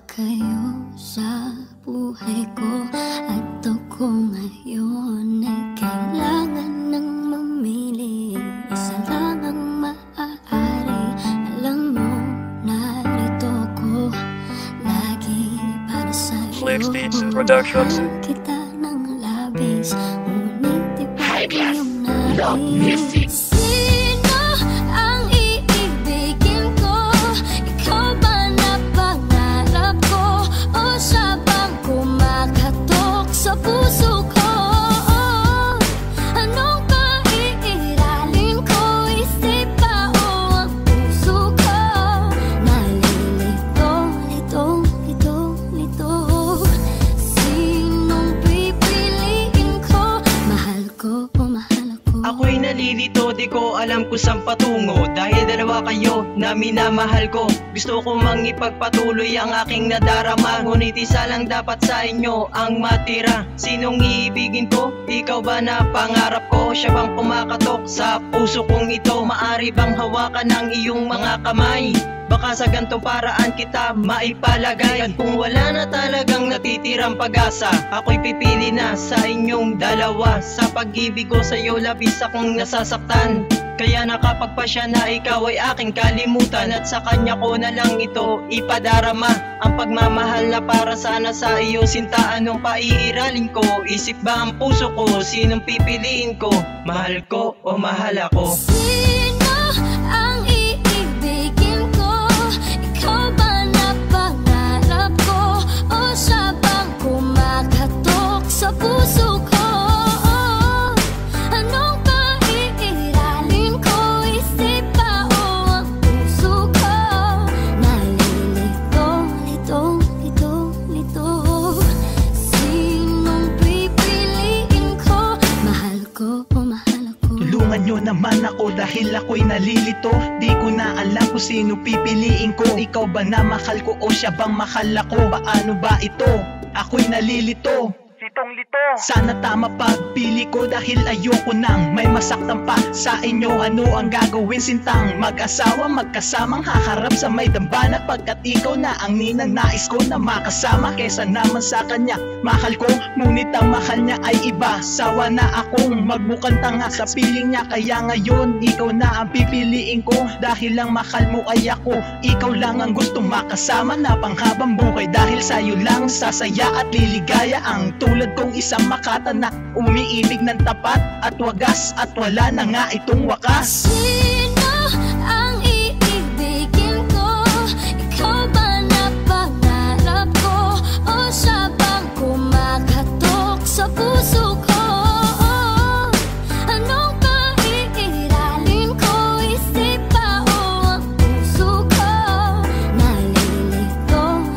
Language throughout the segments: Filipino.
kayo sa buhay ko at ako ngayon ay kailangan ng mamili. Isa lang ang maaari. Alam mo, narito ko lagi para sa'yo. Flex Beats Productions. Mahal kita ng labis, ngunit di ba iyong nais? Ako'y nalilito, di ko alam kung saan patungo. Dahil dalawa kayo na minamahal ko. Gusto ko mang ipagpatuloy ang aking nadarama, ngunit isa lang dapat sa inyo ang matira. Sinong iibigin ko? Ikaw ba na pangarap ko? Siya bang pumakatok sa puso kong ito? Maari bang hawakan ng iyong mga kamay? Baka sa gantong paraan kita maipalagay. At kung wala na talagang natitirang pag-asa, ako'y pipili na sa inyong dalawa. Sa pag-ibig ko sa'yo labis akong nasasaktan, kaya nakapagpasya na ikaw ay aking kalimutan. At sa kanya ko na lang ito ipadarama, ang pagmamahal na para sana sa iyo. Sinta, anong paiiralin ko? Isip ba ang puso ko? Sinong pipiliin ko? Mahal ko o mahal ako? Sino ang iibigin ko? Ikaw ba na pangarap ko? O siya bang kumakatok sa puso ko? Anong paiiralin ko? Isip ba o ang puso ko? Nalilito, lito. Sinong pipiliin ko? Mahal ko o mahal ako? Tulungan nyo naman ako dahil ako'y nalilito. Di ko na alam kung sino pipiliin ko. Ikaw ba na mahal ko o siya bang mahal ako? Paano ba ito? Ako'y nalilito. Sana tama pagpili ko dahil ayoko nang may masaktan pa sa inyo. Ano ang gagawin sintang mag-asawa, magkasamang haharap sa may dambana, pagkat ikaw na ang ninanais ko na makasama. Kesa naman sa kanya, mahal ko, ngunit ang mahal niya ay iba. Sawa na akong magbukang tanga sa piling niya, kaya ngayon ikaw na ang pipiliin ko. Dahil lang mahal mo ay ako, ikaw lang ang gustong makasama na panghabang buhay. Dahil sa'yo lang sasaya at liligaya ang tulad kong isang makata na umiibig ng tapat at wagas, at wala na nga itong wakas. Sino ang iibigin ko? Ikaw ba na pangarap ko? O siya bang kumakatok sa puso ko? Anong paiiralin ko? Isip ba o ang puso ko? Nalilito.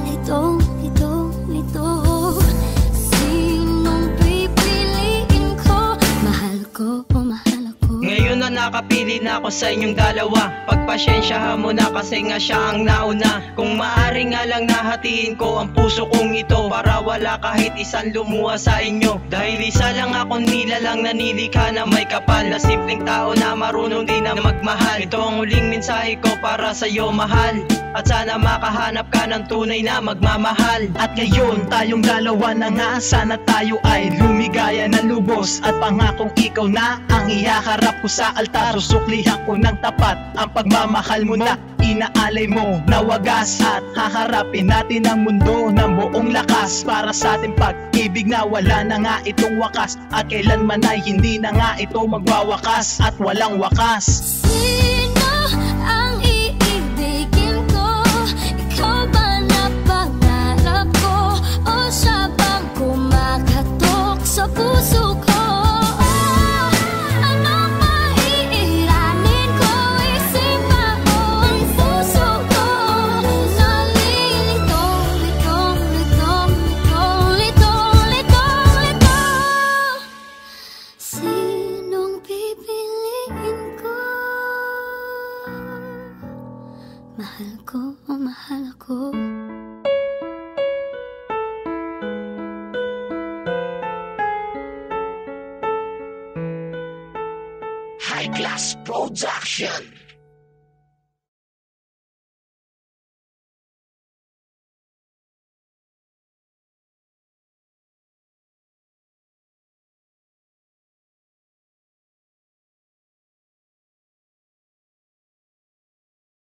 Ngayon na nakapili na ako sa inyong dalawa, pagpasyensyahan mo na kasi nga siya ang nauna. Kung maaari nga lang nahatiin ko ang puso kong ito, para wala kahit isang lumuha sa inyo. Dahil isa lang akong nilalang na nilikha na may kapal, na simpleng tao na marunong din na magmahal. Ito ang huling mensahe ko para sa'yo, mahal, at sana makahanap ka ng tunay na magmamahal. At ngayon tayong dalawa na nga, sana tayo ay lumigaya na lubos. At pangakong ikaw na ang ihaharap ko sa altar. Susuklihan ko ng tapat ang pagmamahal mo na inaalay mo na wagas. At haharapin natin ang mundo ng buong lakas, para sa ating pag-ibig na wala na nga itong wakas. At kailanman ay hindi na nga ito magwawakas at walang wakas. Sino ang iibigin ko? Ikaw ba na pangarap ko? O siya bang kumakatok sa puso ko? Anong paiiralin ko? Isip ba o ang puso ko? Nalilito. Sinong pipiliin ko? Mahal ko o mahal ako? High Class Production.